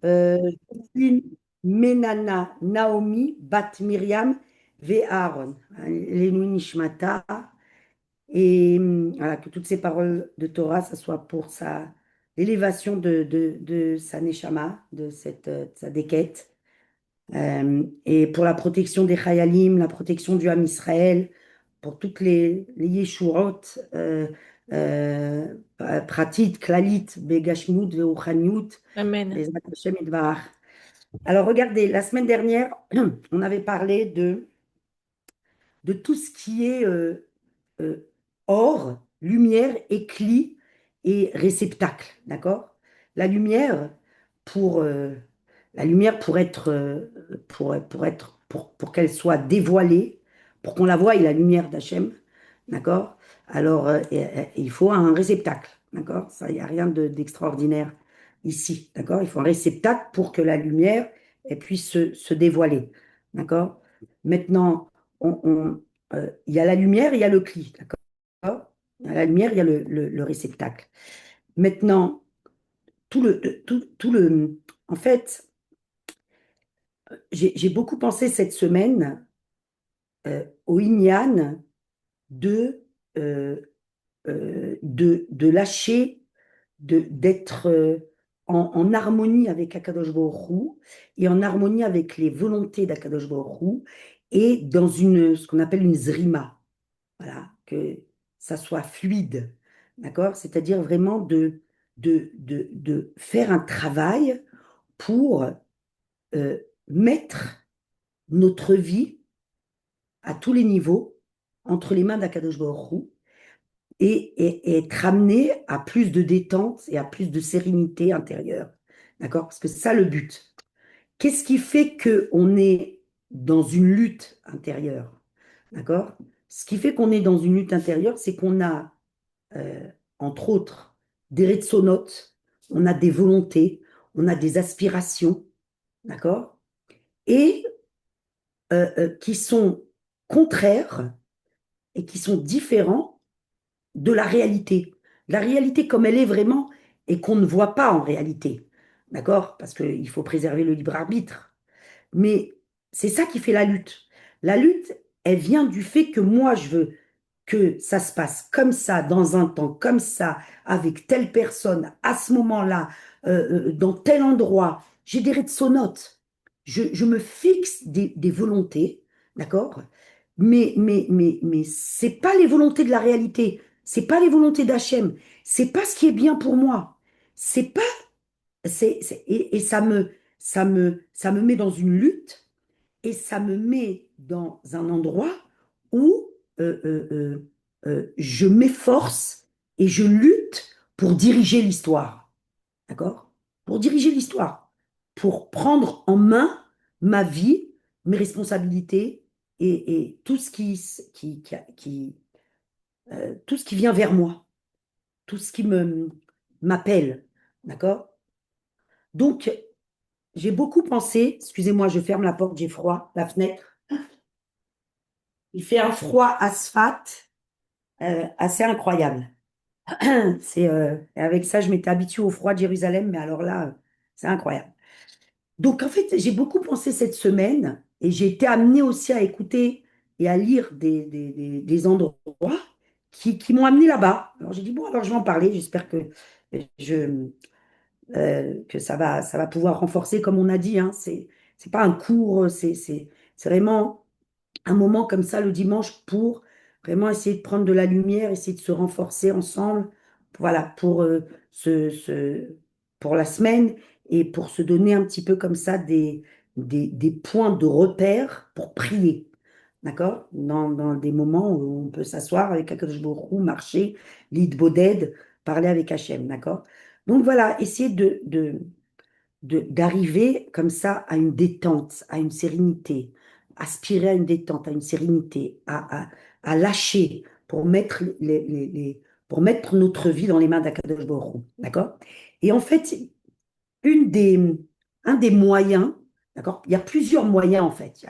Je suis Menana Naomi Bat Miriam Ve Aaron. Lenu Nishmata. Et voilà, que toutes ces paroles de Torah, ça soit pour l'élévation de sa Neshama, de sa déquête, et pour la protection des Chayalim, la protection du Ham Israël, pour toutes les Yeshurot, euh, Pratit, Klalit, Begashmut, Veuchaniut, Amen. Bezrat Hashem Yitbarach. Alors regardez, la semaine dernière, on avait parlé de tout ce qui est euh, or, lumière, éclit et réceptacle, d'accord? La lumière, pour, euh, la lumière pour qu'elle soit dévoilée, pour qu'on la voie, la lumière d'Hachem, d'accord? Alors, il faut un réceptacle, d'accord? Ça, il n'y a rien d'extraordinaire ici, d'accord? Il faut un réceptacle pour que la lumière elle puisse se dévoiler, d'accord? Maintenant, il y a la lumière et il y a le cli, d'accord? Il y a la lumière, il y a le réceptacle. Maintenant, en fait, j'ai beaucoup pensé cette semaine au Inyan de, euh, de lâcher, d'être en harmonie avec Akadosh Baruch Hu et en harmonie avec les volontés d'Akadosh Baruch Hu et dans ce qu'on appelle une zrima. Voilà, que ça soit fluide, d'accord? C'est-à-dire vraiment de faire un travail pour euh, mettre notre vie à tous les niveaux entre les mains d'Akadosh Baruch Hu et être amené à plus de détente et à plus de sérénité intérieure, d'accord? Parce que c'est ça le but. Qu'est-ce qui fait qu'on est dans une lutte intérieure, d'accord? Ce qui fait qu'on est dans une lutte intérieure, c'est qu'on a euh, entre autres, des retsonotes, on a des volontés, on a des aspirations, d'accord? Et qui sont contraires et qui sont différents de la réalité. La réalité comme elle est vraiment et qu'on ne voit pas en réalité, d'accord? Parce qu'il faut préserver le libre arbitre. Mais c'est ça qui fait la lutte. La lutte, elle vient du fait que moi, je veux que ça se passe comme ça, dans un temps comme ça, avec telle personne, à ce moment-là, dans tel endroit. J'ai des sonotes. Je me fixe des volontés, d'accord? Mais c'est pas les volontés de la réalité. C'est pas les volontés d'Hachem. C'est pas ce qui est bien pour moi. C'est pas, et ça me met dans une lutte et ça me met dans un endroit où je m'efforce et je lutte pour diriger l'histoire. D'accord? Pour diriger l'histoire, pour prendre en main ma vie, mes responsabilités et tout ce tout ce qui vient vers moi, tout ce qui m'appelle. D'accord? Donc, j'ai beaucoup pensé, excusez-moi, je ferme la porte, j'ai froid, la fenêtre. Il fait un froid asphalte assez incroyable. Avec ça, je m'étais habituée au froid de Jérusalem, mais alors là, c'est incroyable. Donc, en fait, j'ai beaucoup pensé cette semaine et j'ai été amenée aussi à écouter et à lire des endroits qui m'ont amené là-bas. Alors, j'ai dit, bon, alors je vais en parler. J'espère que ça va pouvoir renforcer, comme on a dit. Hein, c'est pas un cours, c'est vraiment un moment comme ça le dimanche pour vraiment essayer de prendre de la lumière, essayer de se renforcer ensemble, voilà, pour la semaine et pour se donner un petit peu comme ça des points de repère pour prier. D'accord? Dans des moments où on peut s'asseoir avec Akadosh Baruch Hu, marcher, lead boded, parler avec Hachem. D'accord? Donc voilà, essayer d'arriver comme ça à une détente, à une sérénité, aspirer à une détente, à une sérénité, à lâcher pour mettre, pour mettre notre vie dans les mains d'Akadosh Baruch Hu, d'accord? Et en fait, une des, un des moyens, d'accord? Il y a plusieurs moyens en fait.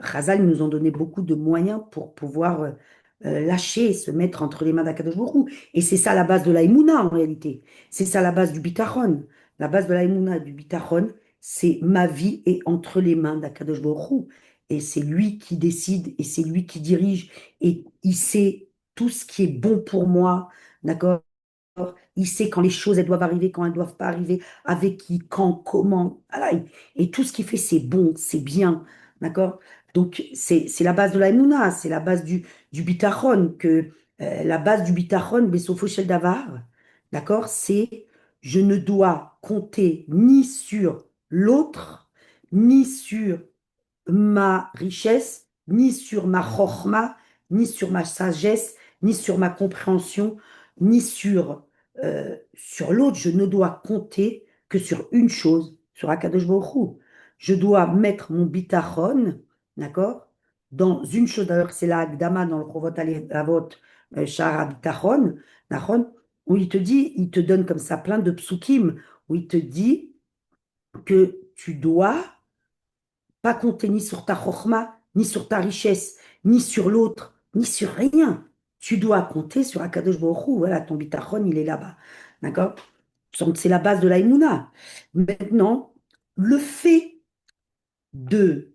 Chazal nous ont donné beaucoup de moyens pour pouvoir lâcher et se mettre entre les mains d'Akadosh Baruch Hu. Et c'est ça la base de la Emouna en réalité. C'est ça la base du Bitachon. la base de la Emouna et du Bitachon, c'est ma vie est entre les mains d'Akadosh Baruch Hu. Et c'est lui qui décide et c'est lui qui dirige. Et il sait tout ce qui est bon pour moi, d'accord? Il sait quand les choses, elles doivent arriver, quand elles ne doivent pas arriver, avec qui, quand, comment. Voilà. Et tout ce qu'il fait, c'est bon, c'est bien. D'accord? Donc, c'est la base de la Emouna, c'est la base du bitachon, la base du bitachon, Besofo Shel Davar, d'accord? C'est je ne dois compter ni sur l'autre, ni sur ma richesse, ni sur ma chorma, ni sur ma sagesse, ni sur ma compréhension, ni sur l'autre. Je ne dois compter que sur une chose, sur Akadosh Baruch Hu. Je dois mettre mon bitachon, d'accord, dans une chose. D'ailleurs, c'est la Hakdama dans le Chovot Avot, Shara Bitachon, d'accord, où il te dit, il te donne comme ça plein de psukim, où il te dit que tu dois pas compter ni sur ta chorma, ni sur ta richesse, ni sur l'autre, ni sur rien. Tu dois compter sur Akadosh Baruch Hu. Voilà, ton bitachon, il est là-bas. D'accord? Donc, c'est la base de l'aïmouna. Maintenant, le fait de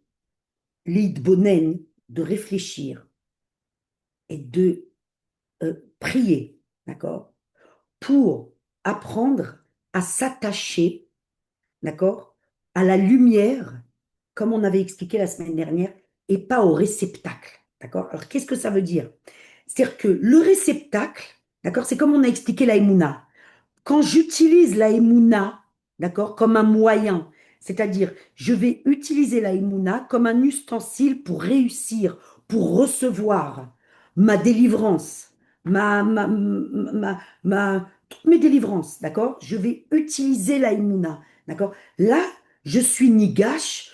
l'idbonen, de réfléchir et de prier, d'accord, pour apprendre à s'attacher, d'accord, à la lumière, comme on avait expliqué la semaine dernière, et pas au réceptacle, d'accord? Alors, qu'est-ce que ça veut dire? C'est-à-dire que le réceptacle, d'accord, c'est comme on a expliqué la Emouna. Quand j'utilise la Emouna, d'accord, comme un moyen, c'est-à-dire je vais utiliser la Emouna comme un ustensile pour réussir, pour recevoir ma délivrance, toutes mes délivrances, d'accord? Je vais utiliser la Emouna, d'accord? Là, je suis nigash,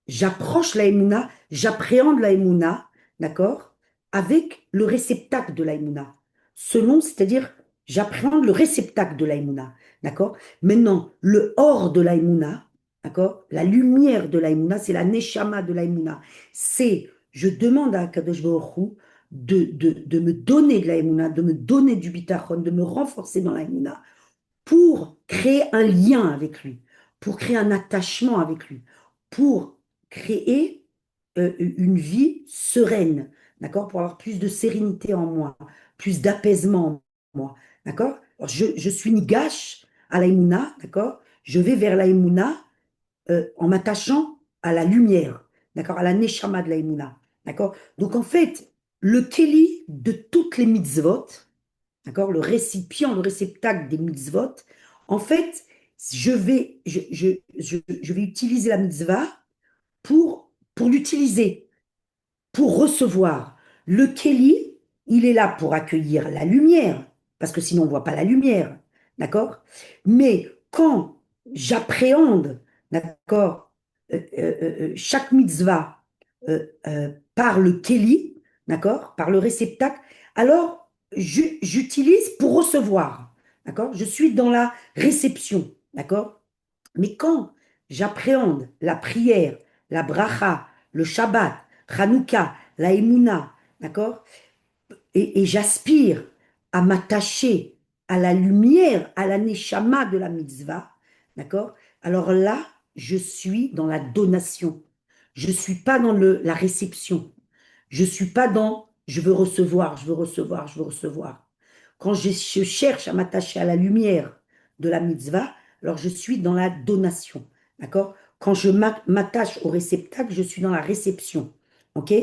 j'approche la Emouna, j'appréhende la Emouna, d'accord? Avec le réceptacle de la Emouna selon, c'est-à-dire, j'appréhende le réceptacle de l'aïmouna, d'accord? Maintenant, le hors de l'aïmouna, d'accord? La lumière de l'aïmouna, c'est la neshama de l'aïmouna. C'est, je demande à Kadosh Baruch Hu de me donner de l'aïmouna, de me donner du bitachon, de me renforcer dans l'aïmouna pour créer un lien avec lui, pour créer un attachement avec lui, pour créer une vie sereine, d'accord? Pour avoir plus de sérénité en moi, plus d'apaisement en moi, d'accord? Alors, je suis nigash à l'aïmouna, d'accord? Je vais vers l'aïmouna en m'attachant à la lumière, d'accord? À la neshama de l'aïmouna, d'accord? Donc en fait, le keli de toutes les mitzvot, d'accord, le récipient, le réceptacle des mitzvot, en fait, je vais utiliser la mitzvah pour l'utiliser pour recevoir. Le Kéli, il est là pour accueillir la lumière, parce que sinon on ne voit pas la lumière, d'accord? Mais quand j'appréhende, d'accord, chaque mitzvah par le Kéli, d'accord, par le réceptacle, alors j'utilise pour recevoir, d'accord? Je suis dans la réception, d'accord? Mais quand j'appréhende la prière, la bracha, le Shabbat, Hanouka, la Emouna, d'accord? Et j'aspire à m'attacher à la lumière, à la neshama de la mitzvah, d'accord? Alors là, je suis dans la donation. Je ne suis pas dans la réception. Je ne suis pas dans je veux recevoir, je veux recevoir, je veux recevoir. Quand je cherche à m'attacher à la lumière de la mitzvah, alors je suis dans la donation. D'accord? Quand je m'attache au réceptacle, je suis dans la réception. OK?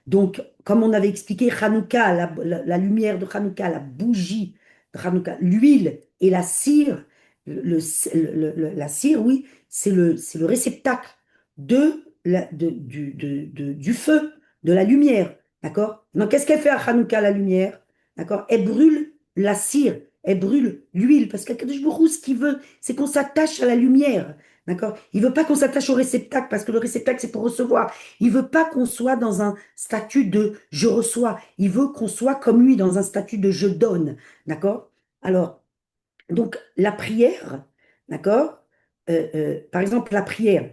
Donc, comme on avait expliqué, Hanouka, la lumière de Hanouka, la bougie de Hanouka, l'huile et la cire, la cire, oui, c'est le réceptacle du feu, de la lumière. D'accord? Donc, qu'est-ce qu'elle fait à Hanouka, la lumière? D'accord? Elle brûle la cire, elle brûle l'huile, parce qu'Akadosh Baruch Hu, ce qu'il veut, c'est qu'on s'attache à la lumière. D'accord? Il veut pas qu'on s'attache au réceptacle, parce que le réceptacle, c'est pour recevoir. Il veut pas qu'on soit dans un statut de je reçois. Il veut qu'on soit comme lui, dans un statut de je donne. D'accord? Alors, donc, la prière, d'accord? Par exemple, la prière.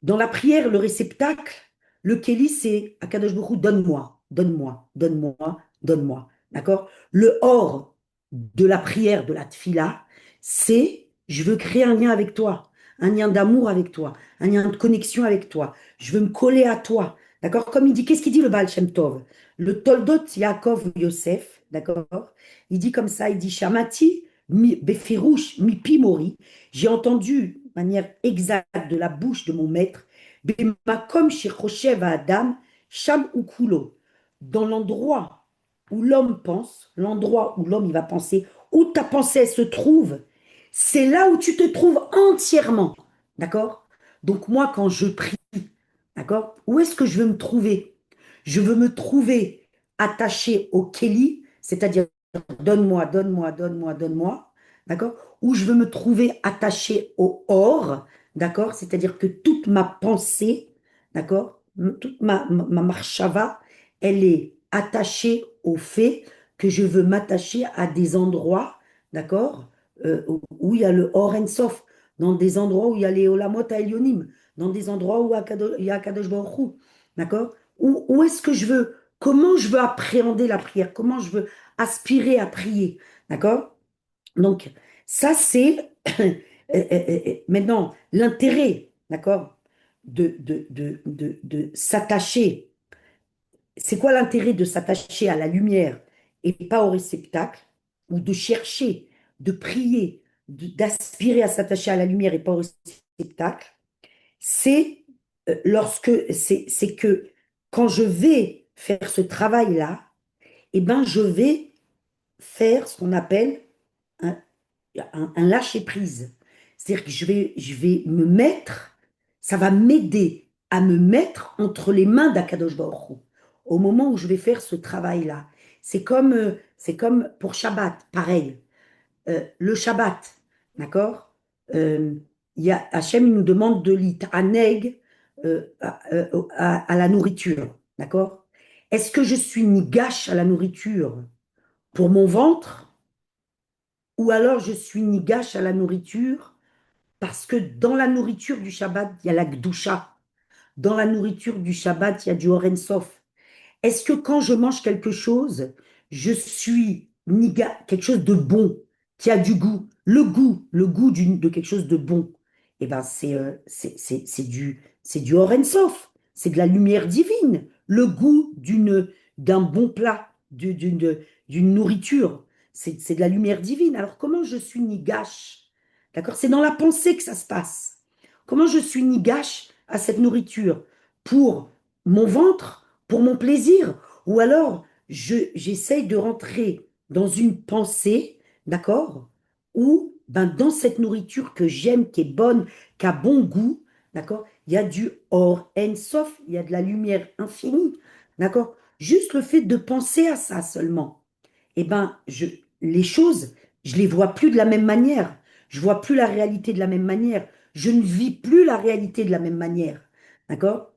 Dans la prière, le réceptacle, le kéli, c'est Akadosh Baruch Hu, donne-moi, donne-moi, donne-moi, donne-moi. D'accord? Le or, de la prière, de la tfila, c'est je veux créer un lien avec toi, un lien d'amour avec toi, un lien de connexion avec toi. Je veux me coller à toi. D'accord? Comme il dit, qu'est-ce qu'il dit le Baal Shem Tov? Le Toldot Yaakov Yosef, d'accord? Il dit comme ça, il dit Shamati Befirouche mi Pimori. J'ai entendu de manière exacte de la bouche de mon maître, Bemakom Shirchoshev Adam, Sham Ukulo, dans l'endroit où l'homme pense, l'endroit où l'homme il va penser, où ta pensée se trouve, c'est là où tu te trouves entièrement. D'accord? Donc moi, quand je prie, d'accord, où est-ce que je veux me trouver? Je veux me trouver attaché au Kéli, c'est-à-dire donne-moi, donne-moi, donne-moi, donne-moi, d'accord? Ou je veux me trouver attaché au or, d'accord? C'est-à-dire que toute ma pensée, d'accord? Toute ma marshava, elle est attachée au fait que je veux m'attacher à des endroits, d'accord? Où il y a le or en sof, dans des endroits où il y a les olamot elyonim, dans des endroits où il y a Kadosh Baruch Hu, d'accord? Où est-ce que je veux, comment je veux appréhender la prière, comment je veux aspirer à prier. D'accord? Donc, ça, c'est maintenant l'intérêt, d'accord, de s'attacher. C'est quoi l'intérêt de s'attacher à la lumière et pas au réceptacle, ou de chercher, de prier, d'aspirer à s'attacher à la lumière et pas au réceptacle? C'est c'est que quand je vais faire ce travail-là, eh ben, je vais faire ce qu'on appelle un, un lâcher-prise. C'est-à-dire que je vais me mettre, ça va m'aider à me mettre entre les mains d'Akadosh Baruch Hu, au moment où je vais faire ce travail-là. C'est comme pour Shabbat, pareil. Le Shabbat, d'accord? Euh, Hachem il nous demande de l'it'aneg à la nourriture, d'accord? Est-ce que je suis ni gâche à la nourriture pour mon ventre, ou alors je suis ni gâche à la nourriture parce que dans la nourriture du Shabbat, il y a la Gdusha. Dans la nourriture du Shabbat, il y a du Oren Sof. Est-ce que quand je mange quelque chose, je suis quelque chose de bon, qui a du goût, le goût de quelque chose de bon? Eh ben c'est du Or Sof, c'est de la lumière divine, le goût d'un bon plat, d'une nourriture, c'est de la lumière divine. Alors comment je suis nigache? D'accord? C'est dans la pensée que ça se passe. Comment je suis nigache à cette nourriture? Pour mon ventre, pour mon plaisir, ou alors j'essaye de rentrer dans une pensée, d'accord, où ben, dans cette nourriture que j'aime, qui est bonne, qui a bon goût, d'accord, il y a du or en sof, il y a de la lumière infinie, d'accord. Juste le fait de penser à ça seulement, eh ben, les choses, je les vois plus de la même manière. Je vois plus la réalité de la même manière. Je ne vis plus la réalité de la même manière. D'accord?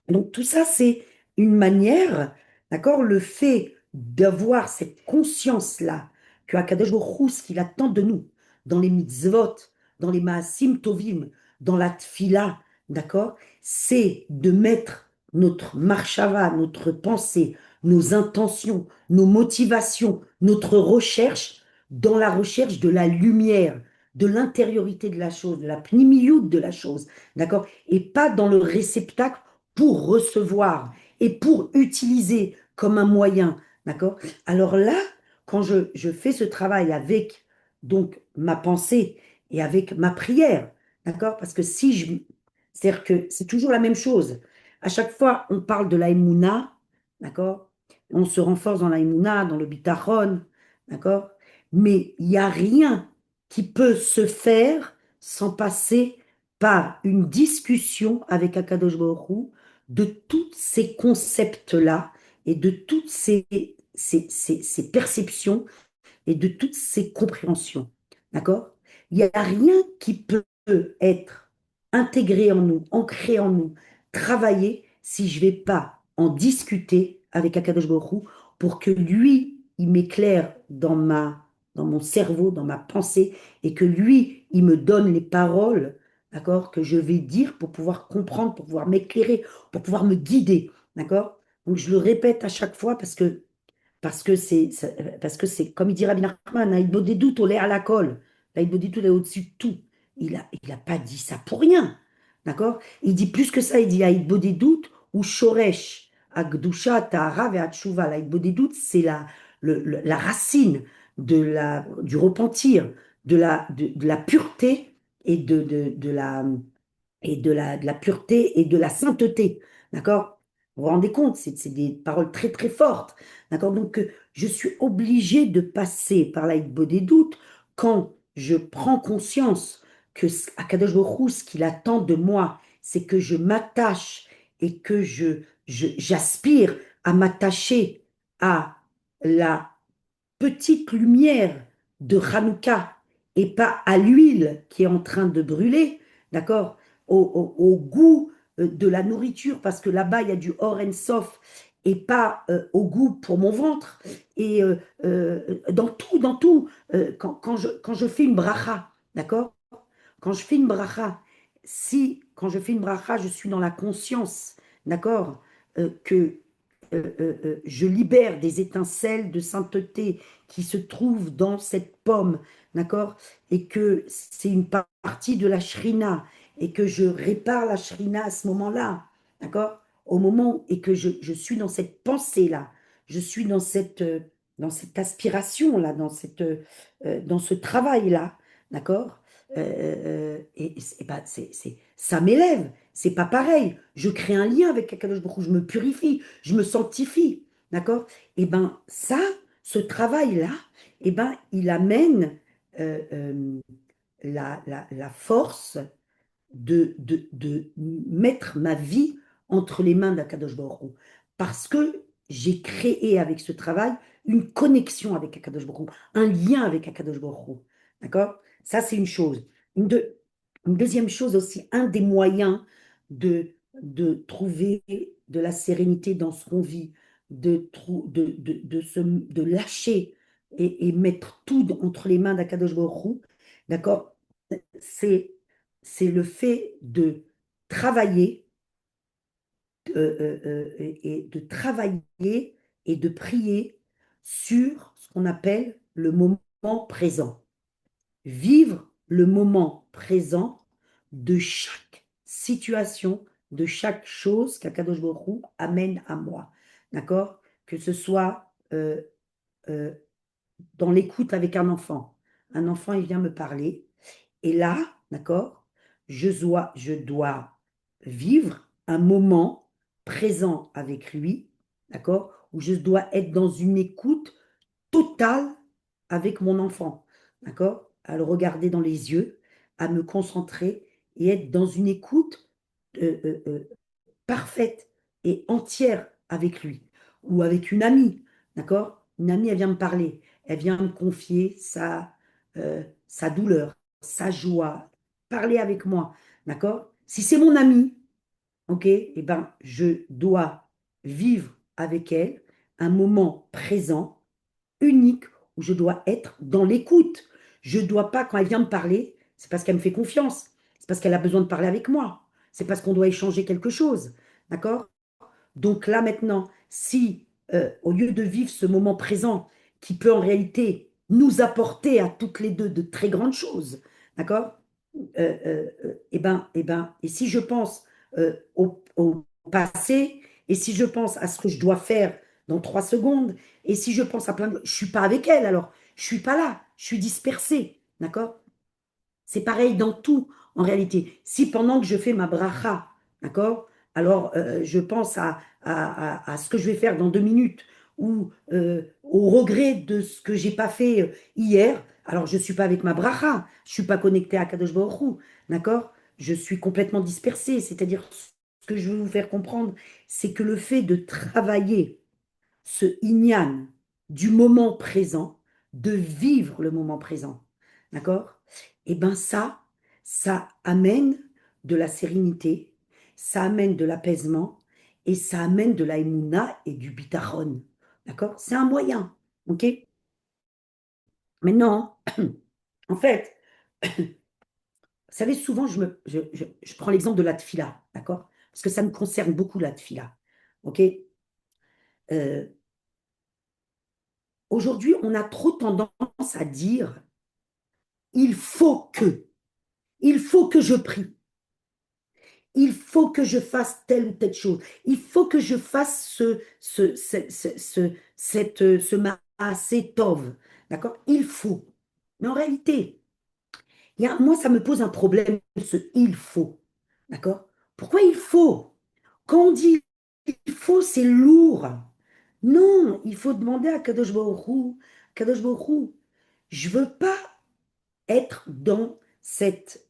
Donc tout ça, c'est une manière, d'accord, le fait d'avoir cette conscience-là, que Akadosh Baruch Hu, ce qu'il attend de nous, dans les mitzvot, dans les maasim tovim, dans la tfila, d'accord, c'est de mettre notre marshava, notre pensée, nos intentions, nos motivations, notre recherche dans la recherche de la lumière, de l'intériorité de la chose, de la pnimiyut de la chose, d'accord, et pas dans le réceptacle pour recevoir et pour utiliser comme un moyen, d'accord? Alors là, quand je fais ce travail avec donc ma pensée et avec ma prière, d'accord? Parce que si je, c'est-à-dire que c'est toujours la même chose. À chaque fois, on parle de la Emouna, d'accord? On se renforce dans la Emouna, dans le bitachon, d'accord? Mais il n'y a rien qui peut se faire sans passer par une discussion avec Akadosh Baruch Hu de tous ces concepts-là et de toutes ces perceptions et de toutes ces compréhensions. D'accord? Il n'y a rien qui peut être intégré en nous, ancré en nous, travaillé, si je ne vais pas en discuter avec Akadosh Baruch Hu pour que lui, il m'éclaire dans mon cerveau, dans ma pensée, et que lui, il me donne les paroles, d'accord, que je vais dire pour pouvoir comprendre, pour pouvoir m'éclairer, pour pouvoir me guider, d'accord? Donc je le répète à chaque fois parce que parce que c'est, comme il dit Rabbi Nachman, Aïd Bodedut olé à la colle. L'Aïd Bodedut est au-dessus de tout. Il a pas dit ça pour rien. D'accord? Il dit plus que ça, il dit Aïd Bodedut ou Shoresh, Agdusha, Tahara et Hatshuva. L'Aïd Bodedut, c'est la racine du repentir, de la pureté et de la pureté et de la sainteté. D'accord? Vous vous rendez compte, c'est des paroles très très fortes. D'accord? Donc, je suis obligée de passer par la des doutes quand je prends conscience que Akadosh Baruch Hu, ce qu'il attend de moi, c'est que je m'attache et que j'aspire à m'attacher à la petite lumière de Hanouka et pas à l'huile qui est en train de brûler, d'accord, au goût de la nourriture, parce que là-bas, il y a du Or en Sof et pas au goût pour mon ventre. Et dans tout quand je fais une bracha, d'accord, quand je fais une bracha, si quand je fais une bracha, je suis dans la conscience, d'accord, que je libère des étincelles de sainteté qui se trouvent dans cette pomme, d'accord? Et que c'est une partie de la shrina, et que je répare la shrina à ce moment-là, d'accord? Au moment et que je suis dans cette pensée-là, je suis dans cette aspiration-là, dans ce travail-là, d'accord? Ben, ça m'élève, c'est pas pareil. Je crée un lien avec Akadosh Baruch Hu, je me purifie, je me sanctifie, d'accord? Et ben ça, ce travail-là, et ben il amène la force de mettre ma vie entre les mains d'Akadosh Baruch Hu. Parce que j'ai créé avec ce travail une connexion avec Akadosh Baruch Hu, un lien avec Akadosh Baruch Hu. D'accord? Ça, c'est une chose. Une deuxième chose aussi, un des moyens de trouver de la sérénité dans ce qu'on vit, de lâcher et mettre tout entre les mains d'Akadosh Baruch Hu, d'accord? C'est le fait de travailler et de travailler et de prier sur ce qu'on appelle le moment présent. Vivre le moment présent de chaque situation, de chaque chose qu'Akadosh Baruch Hu amène à moi. D'accord? Que ce soit euh, dans l'écoute avec un enfant. Un enfant, il vient me parler. Et là, d'accord, je dois vivre un moment présent avec lui, d'accord, où je dois être dans une écoute totale avec mon enfant, d'accord, à le regarder dans les yeux, à me concentrer et être dans une écoute euh, euh, euh, parfaite et entière avec lui ou avec une amie, d'accord? Une amie, elle vient me parler, elle vient me confier sa douleur, sa joie, parler avec moi, d'accord? Si c'est mon amie, ok, eh ben, je dois vivre avec elle un moment présent, unique, où je dois être dans l'écoute. Je ne dois pas, quand elle vient me parler, c'est parce qu'elle me fait confiance, c'est parce qu'elle a besoin de parler avec moi, c'est parce qu'on doit échanger quelque chose, d'accord? Donc là maintenant, si au lieu de vivre ce moment présent qui peut en réalité nous apporter à toutes les deux de très grandes choses, d'accord? Et si je pense au passé, et si je pense à ce que je dois faire dans 3 secondes, et si je pense à plein de... Je suis pas avec elle, alors je suis pas là, je suis dispersée, d'accord? C'est pareil dans tout, en réalité. Si pendant que je fais ma bracha, d'accord, alors je pense à ce que je vais faire dans 2 minutes ou au regret de ce que j'ai pas fait hier, alors je suis pas avec ma bracha, je suis pas connectée à Kadosh Baruch Hu, d'accord? Je suis complètement dispersée. C'est-à-dire, ce que je veux vous faire comprendre, c'est que le fait de travailler ce inyan du moment présent, de vivre le moment présent, d'accord? Et bien ça amène de la sérénité, ça amène de l'apaisement et ça amène de la émouna et du bitachon, d'accord? C'est un moyen, ok? Maintenant, en fait, vous savez, souvent, je prends l'exemple de la tfila, d'accord? Parce que ça me concerne beaucoup, la tfila, ok? Euh, aujourd'hui, on a trop tendance à dire, il faut que, il faut que je prie, il faut que je fasse telle ou telle chose, il faut que je fasse ce maaseh tov, d'accord? Il faut. Mais en réalité, moi, ça me pose un problème, ce il faut, d'accord? Pourquoi il faut? Quand on dit il faut, c'est lourd. Non, il faut demander à Kadosh Baruch Hu, Kadosh Baruch Hu, je veux pas être dans cette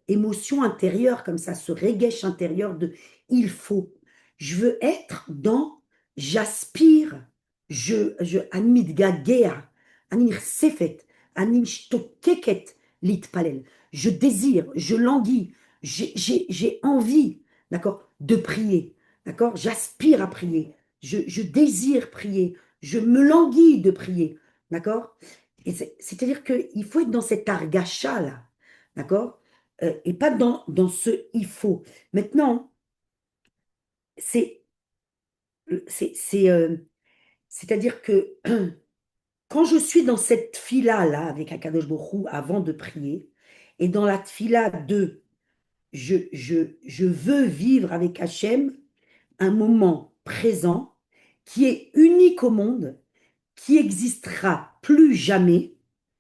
émotion intérieure, comme ça, ce regesh intérieur de il faut. Je veux être dans j'aspire, ani מתגעגע, אני נחשפת, אני משתוקקת להתפלל. Je désire, je languis, j'ai envie, d'accord, de prier, d'accord? J'aspire à prier, je désire prier, je me languis de prier, d'accord? Et c'est-à-dire qu'il faut être dans cet argacha-là, d'accord? Et pas dans ce il faut. Maintenant, c'est, c'est-à-dire que quand je suis dans cette fila-là avec Akadosh Baruch Hu avant de prier, et dans la fila de je veux vivre avec Hachem un moment présent qui est unique au monde, qui existera plus jamais,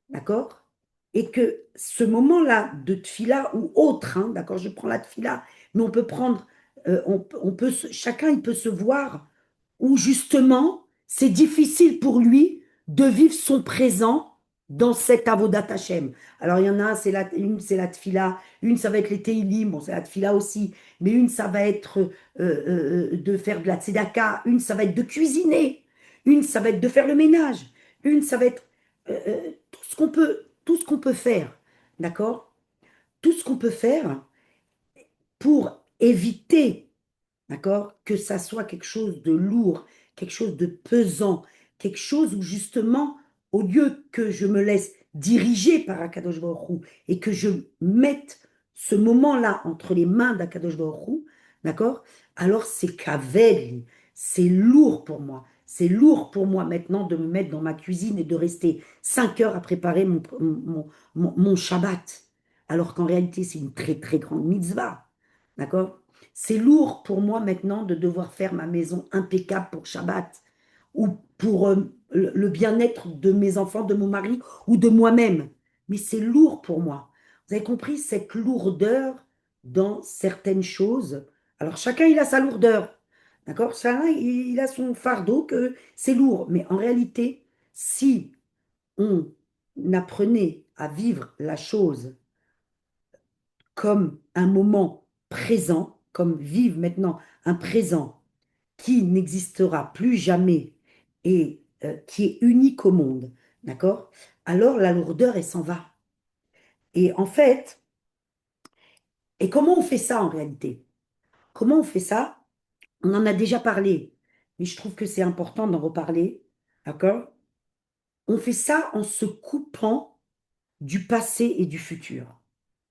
d'accord? Et que ce moment-là de tfila ou autre, hein, d'accord, je prends la tfila, mais on peut prendre, on peut, chacun il peut se voir où justement c'est difficile pour lui de vivre son présent dans cet avodat Hashem. Alors il y en a, une c'est la tfila, une ça va être les teilim, bon c'est la tfila aussi, mais une ça va être de faire de la tzedaka, une ça va être de cuisiner, une ça va être de faire le ménage, une ça va être tout ce qu'on peut faire, d'accord? Tout ce qu'on peut faire pour éviter, d'accord, que ça soit quelque chose de lourd, quelque chose de pesant, quelque chose où justement, au lieu que je me laisse diriger par Akadosh Baruch Hu et que je mette ce moment-là entre les mains d'Akadosh Baruch Hu, d'accord, alors c'est kaved, c'est lourd pour moi. C'est lourd pour moi maintenant de me mettre dans ma cuisine et de rester 5 heures à préparer mon Shabbat, alors qu'en réalité, c'est une très très grande mitzvah. D'accord? C'est lourd pour moi maintenant de devoir faire ma maison impeccable pour Shabbat ou pour le bien-être de mes enfants, de mon mari ou de moi-même. Mais c'est lourd pour moi. Vous avez compris cette lourdeur dans certaines choses. Alors chacun, il a sa lourdeur. D'accord? Chacun, il a son fardeau que c'est lourd. Mais en réalité, si on apprenait à vivre la chose comme un moment présent, comme vivre maintenant un présent qui n'existera plus jamais et qui est unique au monde, d'accord? Alors la lourdeur, elle s'en va. Et en fait, et comment on fait ça en réalité? Comment on fait ça? On en a déjà parlé, mais je trouve que c'est important d'en reparler, d'accord? On fait ça en se coupant du passé et du futur,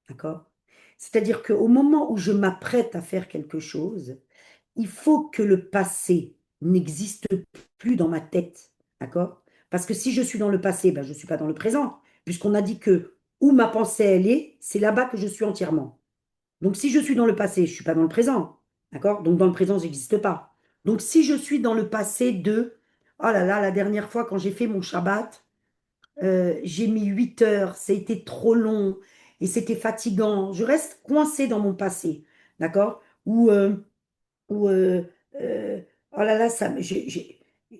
d'accord? C'est-à-dire qu'au moment où je m'apprête à faire quelque chose, il faut que le passé n'existe plus dans ma tête, d'accord? Parce que si je suis dans le passé, ben, je ne suis pas dans le présent, puisqu'on a dit que où ma pensée elle est, c'est là-bas que je suis entièrement. Donc si je suis dans le passé, je ne suis pas dans le présent, d'accord? Donc dans le présent, je n'existe pas. Donc si je suis dans le passé de, oh là là, la dernière fois quand j'ai fait mon Shabbat, j'ai mis 8 heures, ça a été trop long et c'était fatigant. Je reste coincée dans mon passé, d'accord? Ou oh là là,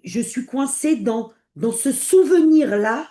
je suis coincée dans ce souvenir-là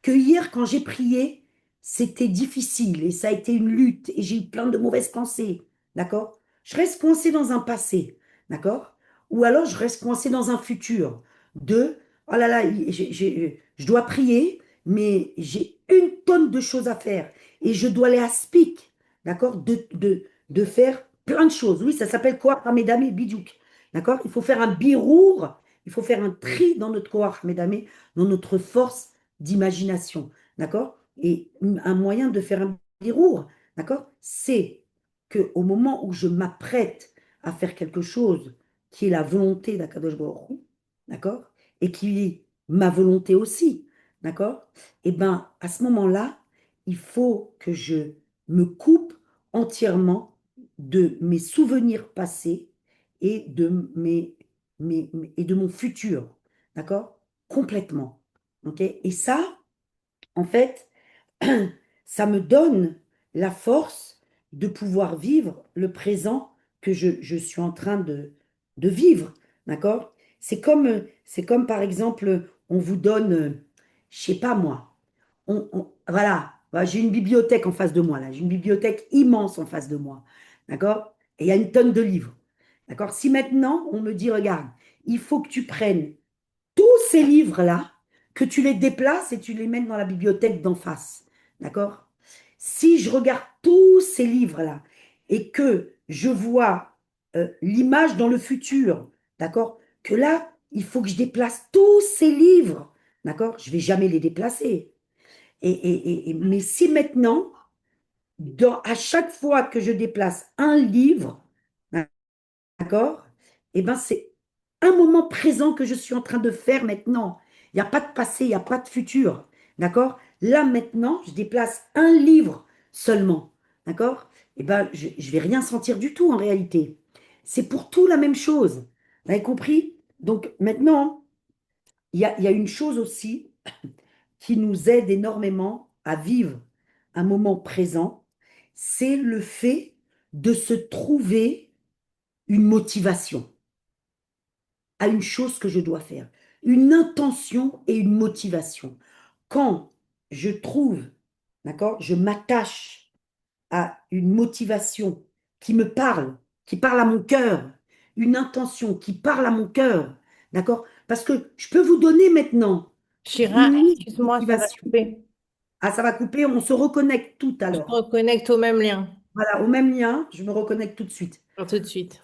que hier, quand j'ai prié, c'était difficile et ça a été une lutte et j'ai eu plein de mauvaises pensées, d'accord? Je reste coincée dans un passé, d'accord? Ou alors je reste coincée dans un futur de, oh là là, je dois prier, mais j'ai une tonne de choses à faire et je dois aller à Spic, d'accord? De faire plein de choses. Oui, ça s'appelle Kohar Hamedame Bidjouk. D'accord? Il faut faire un birour, il faut faire un tri dans notre Kohar Hamedame, dans notre force d'imagination. D'accord? Et un moyen de faire un birour, d'accord? C'est qu'au moment où je m'apprête à faire quelque chose qui est la volonté d'Akadosh Baruch Hu, d'accord? Et qui est ma volonté aussi, d'accord? Et bien, à ce moment-là, il faut que je me coupe entièrement de mes souvenirs passés et de et de mon futur, d'accord? Complètement, ok? Et ça, en fait, ça me donne la force de pouvoir vivre le présent que je suis en train de vivre, d'accord? C'est comme par exemple, on vous donne, je sais pas moi, voilà, j'ai une bibliothèque en face de moi, là, j'ai une bibliothèque immense en face de moi, d'accord? Et il y a une tonne de livres, d'accord? Si maintenant on me dit, regarde, il faut que tu prennes tous ces livres-là, que tu les déplaces et tu les mets dans la bibliothèque d'en face. D'accord? Si je regarde tous ces livres-là et que je vois l'image dans le futur, d'accord? Que là, il faut que je déplace tous ces livres, d'accord? Je ne vais jamais les déplacer. Mais si maintenant, à chaque fois que je déplace un livre, d'accord? Eh bien, c'est un moment présent que je suis en train de faire maintenant. Il n'y a pas de passé, il n'y a pas de futur. D'accord? Là, maintenant, je déplace un livre seulement. D'accord? Eh bien, je ne vais rien sentir du tout en réalité. C'est pour tout la même chose. Vous avez compris? Donc, maintenant, il y a une chose aussi qui nous aide énormément à vivre un moment présent, c'est le fait de se trouver une motivation à une chose que je dois faire, une intention et une motivation. Quand je trouve, d'accord, je m'attache à une motivation qui me parle, qui parle à mon cœur, une intention qui parle à mon cœur, d'accord? Parce que je peux vous donner maintenant Chira, une liste de excuse-moi, ça va motivations. couper. Ah, ça va couper, on se reconnecte tout à On se l'heure. reconnecte au même lien. Voilà, au même lien, je me reconnecte tout de suite. À tout de suite.